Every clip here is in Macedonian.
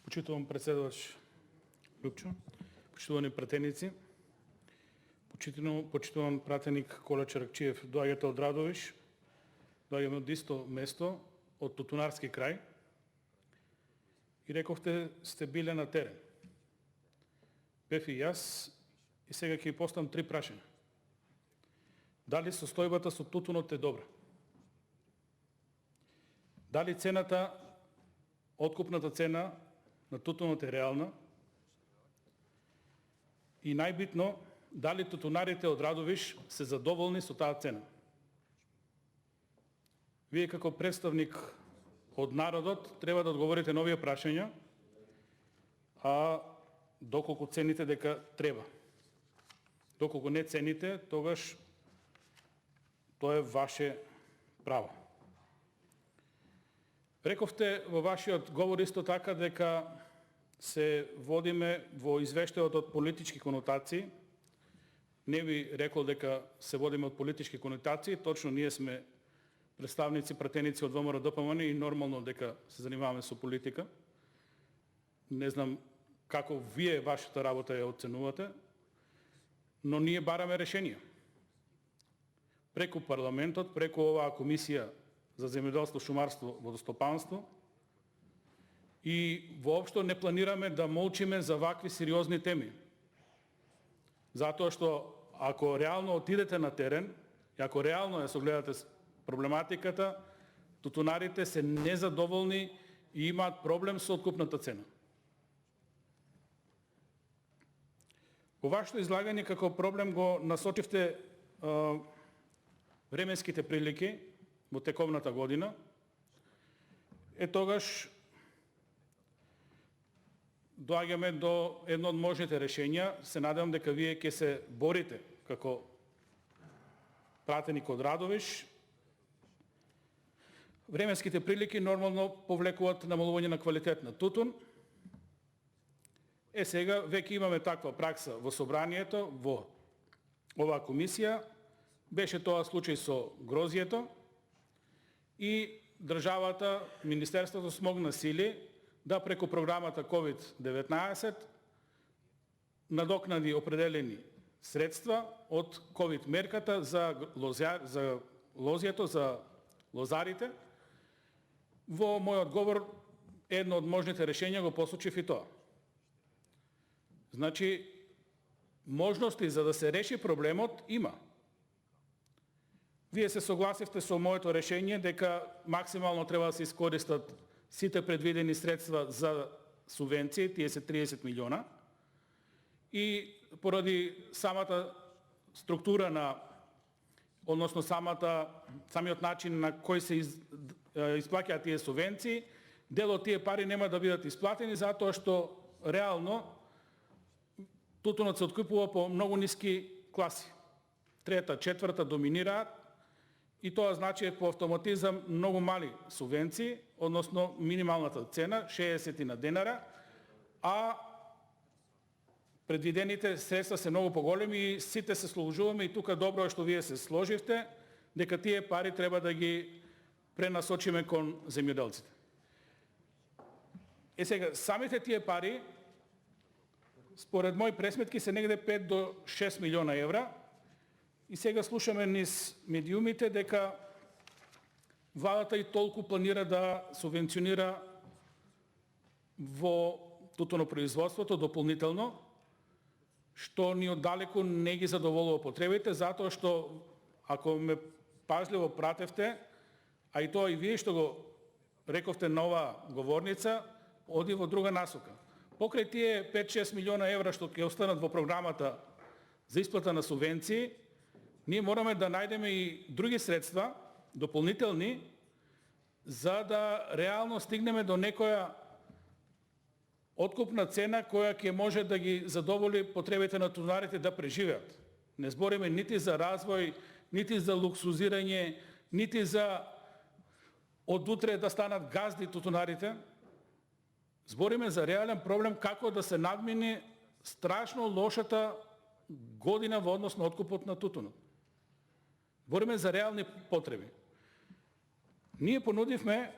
Почитувам председавач Любчо, почитувани пратеници, почитуван пратеник Коля Чаракчиев, доаѓате од Радовиш, доаѓаме од исто место, од Тутунарски крај, и рековте сте биле на терен. Бев и јас, и сега ќе поставам 3 прашања. Дали состојбата со тутунот е добра? Дали цената, откупната цена на тутунот е реална? И најбитно, дали тутунарите од Радовиш се задоволни со таа цена? Вие како представник од народот треба да одговорите на овие прашања, а доколку цените дека треба. Доколку не цените, тогаш тоа е ваше право. Рековте во вашиот говор исто така дека се водиме во извештајот од политички конотации. Не би рекол дека се водиме од политички конотации, точно ние сме представници, пратеници од ВМРО ДПМН и нормално дека се занимаваме со политика. Не знам како вие вашата работа ја оценувате, но ние бараме решенија. Преку парламентот, преку оваа комисија за земјоделство, шумарство, водостопанство, и воопшто не планираме да молчиме за вакви сериозни теми. Затоа што ако реално отидете на терен, и ако реално ја согледате проблематиката, тутунарите се незадоволни и имаат проблем со откупната цена. Во вашето излагање како проблем го насочивте временските прилики во тековната година, тогаш доаѓаме до едно од можните решенја. Се надевам дека вие ќе се борите како пратеник од Радовиш. Временските прилики нормално повлекуваат намалување на квалитет на тутун. Сега веќе имаме таква пракса во собранието, во оваа комисија. Беше тоа случај со грозјето и државата, Министерството смогна сили да преку програмата COVID-19 надокнади определени средства од COVID мерката за лозјето, за лозарите. Во мојот говор едно од можните решенја го посочив и тоа. Значи, можности за да се реши проблемот има. Вие се согласивте со моето решение дека максимално треба да се искористат сите предвидени средства за субвенции, тие се 30 милиона, и поради самата структура на, односно самиот начин на кој се исплаќаат тие субвенции, дел од тие пари нема да бидат исплатени затоа што реално тутунот се откупува по многу ниски класи. Трета, четврта доминираат, и тоа значи по автоматизам многу мали субвенции, односно минималната цена 60 денара, а предвидените средства се многу поголеми и сите се сложуваме, и тука добро е што вие се сложивте дека тие пари треба да ги пренасочиме кон земјоделците. Сега, самите тие пари, според мои пресметки, се негде 5 до 6 милиона евра, и сега слушаме низ медиумите дека владата и толку планира да субвенционира во тутунопроизводството дополнително, што ни оддалеку не ги задоволува потребите, затоа што, ако ме пажливо пратевте, а и тоа и вие што го рековте на оваа говорница, оди во друга насока. Покрај тие 5-6 милиона евра што ќе останат во програмата за исплата на субвенции, ние мораме да најдеме и други средства, дополнителни, за да реално стигнеме до некоја откупна цена која ќе може да ги задоволи потребите на тутунарите да преживеат. Не збориме нити за развој, нити за луксузирање, нити за од утре да станат газди тутунарите. Збориме за реален проблем како да се надмине страшно лошата година во однос на откупот на тутунот. Збориме за реални потреби. Ние понудивме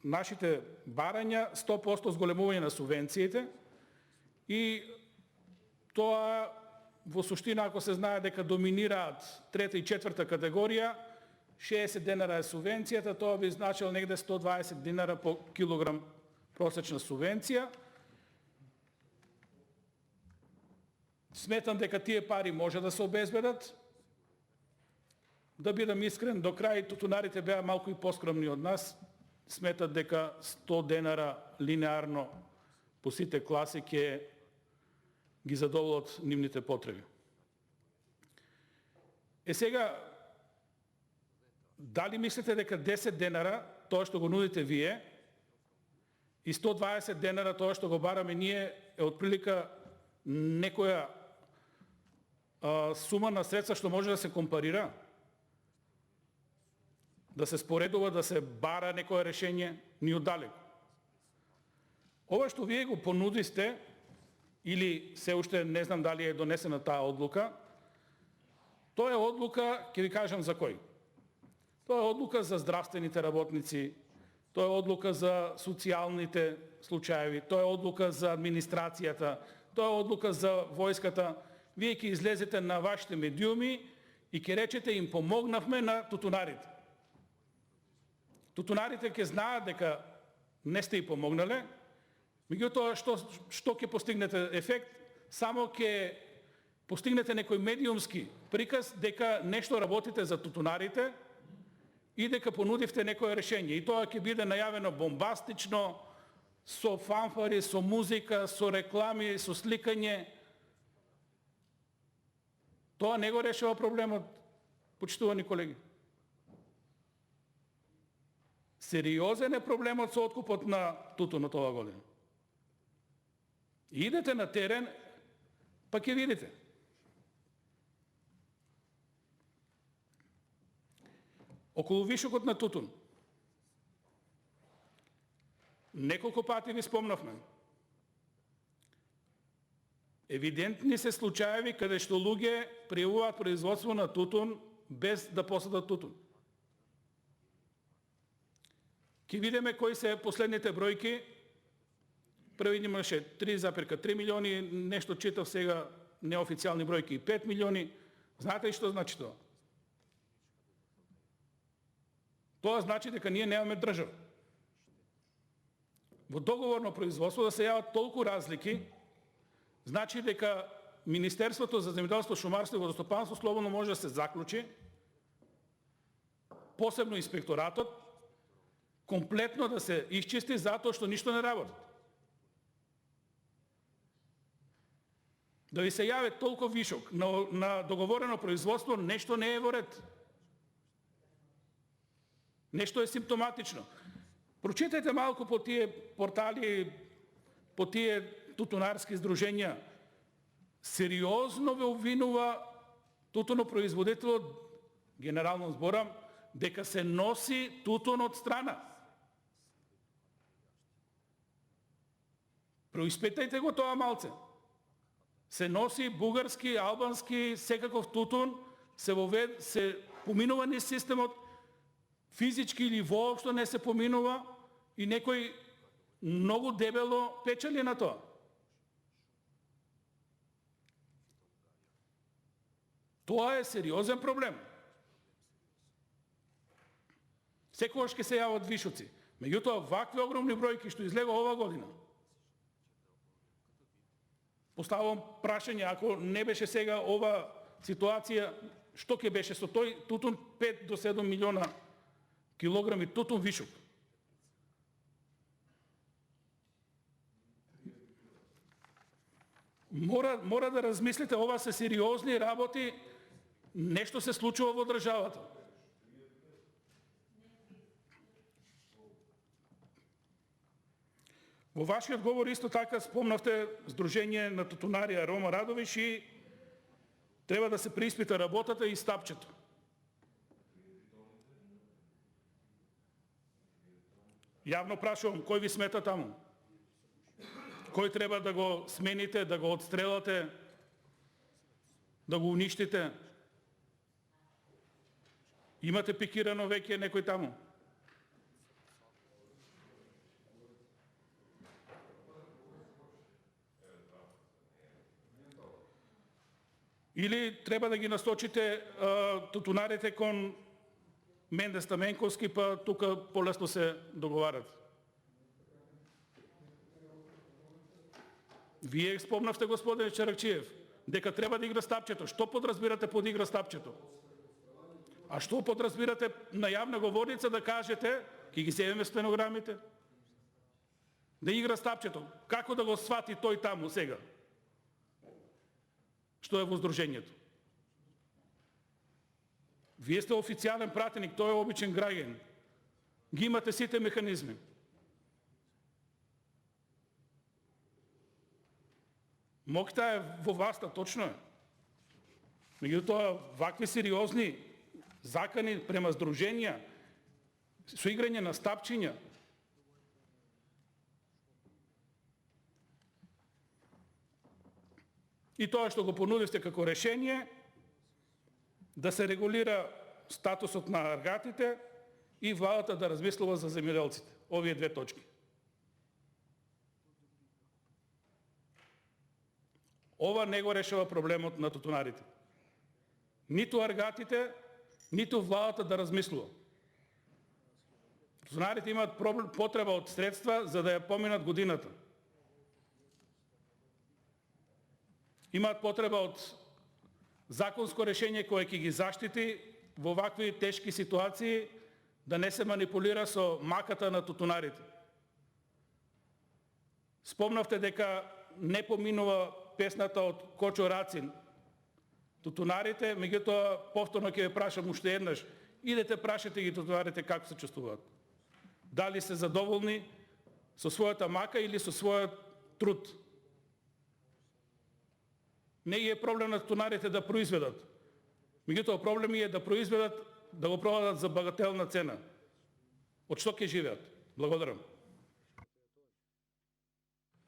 нашите барања 100% зголемување на субвенциите и тоа во суштина, ако се знае дека доминираат трета и четврта категорија, 60 денара е субвенцијата, тоа би значило негде 120 динара по килограм просечна субвенција. Сметам дека тие пари може да се обезбедат. Да бидам искрен, до крај тутунарите беа малку и поскромни од нас. Сметат дека 100 денара линеарно по сите класи ќе ги задоволат нивните потреби. Сега, дали мислите дека 10 денара, тоа што го нудите вие, и 120 денара, тоа што го бараме ние, е отприлика некоја сума на средства што може да се компарира? Да се споредува, да се бара некое решение, ни оддалеку. Ова што вие го понудисте, или се уште не знам дали е донесена таа одлука, тоа е одлука, ќе ви кажам за кој. Тоа е одлука за здравствените работници, тоа е одлука за социјалните случаеви, тоа е одлука за администрацијата, тоа е одлука за војската. Вие ќе излезете на вашите медиуми и ќе речете им помогнавме на тутунарите. Тутунарите ќе знаат дека не сте и помогнале, меѓутоа што ќе постигнете ефект? Само ќе постигнете некој медиумски приказ дека нешто работите за тутунарите и дека понудивте некое решение. И тоа ќе биде најавено бомбастично, со фанфари, со музика, со реклами, со сликање. Тоа не го решава проблемот, почитувани колеги. Сериозен е проблемот со откупот на тутунот оваа година. Идете на терен, па ќе видите. Околу вишокот на тутун. Неколку пати ви спомнавме. Евидентни се случаеви каде што луѓе пријавуваат производство на тутун без да посадат тутун. Ке видиме кои се последните бројки. Први имаше 3,3 милиони, нешто читав сега неофицијални бројки 5 милиони. Знаете ли што значи тоа? Тоа значи дека ние немаме држава. Во договорно производство да се јават толку разлики, значи дека Министерството за земјоделство, шумарство и водостопанство слободно може да се заклучи, посебно инспекторатот, комплетно да се исчисти затоа што ништо не работат. Да ви се јави толку вишок на договорено производство, нешто не е во ред. Нешто е симптоматично. Прочитайте малку по тие портали, по тие тутунарски здруженја. Сериозно ве обвинува тутунопроизводителот, генерално зборам, дека се носи тутун од страна. Происпитајте го тоа малце. Се носи бугарски, албански, секаков тутун, се поминува низ системот, физички или воопшто не се поминува и некој многу дебело печели на тоа. Тоа е сериозен проблем. Секогаш ќе се јават вишоци. Меѓутоа, вакви огромни бројки што излега ова година, поставам прашање, ако не беше сега ова ситуација, што ќе беше со тој тутун 5 до 7 милиона килограми тутун вишок? Мора да размислите, ова се сериозни работи, нешто се случува во државата. Во вашиот говор исто така спомнавте Сдружение на тутунарија Рома Радовиш и треба да се преиспита работата и стапчето. Јавно прашувам, кој ви смета таму? Кој треба да го смените, да го отстрелате, да го уништите? Имате пикирано веќе некој таму? Или треба да ги насочите тутунарите кон Менде Стаменковски, па тука по-лесно се договарят. Вие спомнавте, господин Чаракчиев, дека треба да игра стапчето. Што подразбирате под игра стапчето? А што подразбирате на јавна говорница да кажете, ќе ги земеме стенограмите? Да игра стапчето. Како да го свати тој таму сега? Што е во Сдруженијето? Вие сте официјален пратеник, тој е обичен граѓанин. Ги имате сите механизми. Моќта е во власта, точно е. Меѓутоа, вакви сериозни закани према здруженија, со играње на стапчиња, и тоа што го понудивте како решение, да се регулира статусот на аргатите и владата да размислува за земјоделците. Овие две точки. Ова не го решава проблемот на тутунарите. Ниту аргатите, ниту владата да размислува. Тутунарите имаат потреба од средства за да ја поминат годината. Имаат потреба од законско решение кое ќе ги заштити во вакви тешки ситуации, да не се манипулира со маката на тутунарите. Спомнавте дека не поминува песната од Кочо Рацин. Тутунарите, меѓутоа повторно ќе ве прашам уште еднаш, идете прашате ги тутунарите како се чувствуваат. Дали се задоволни со својата мака или со својот труд? Не е проблем на тутунарите да произведат. Меѓутоа проблем е да произведат, да го продадат за багателна цена. Од што ќе живеат? Благодарам.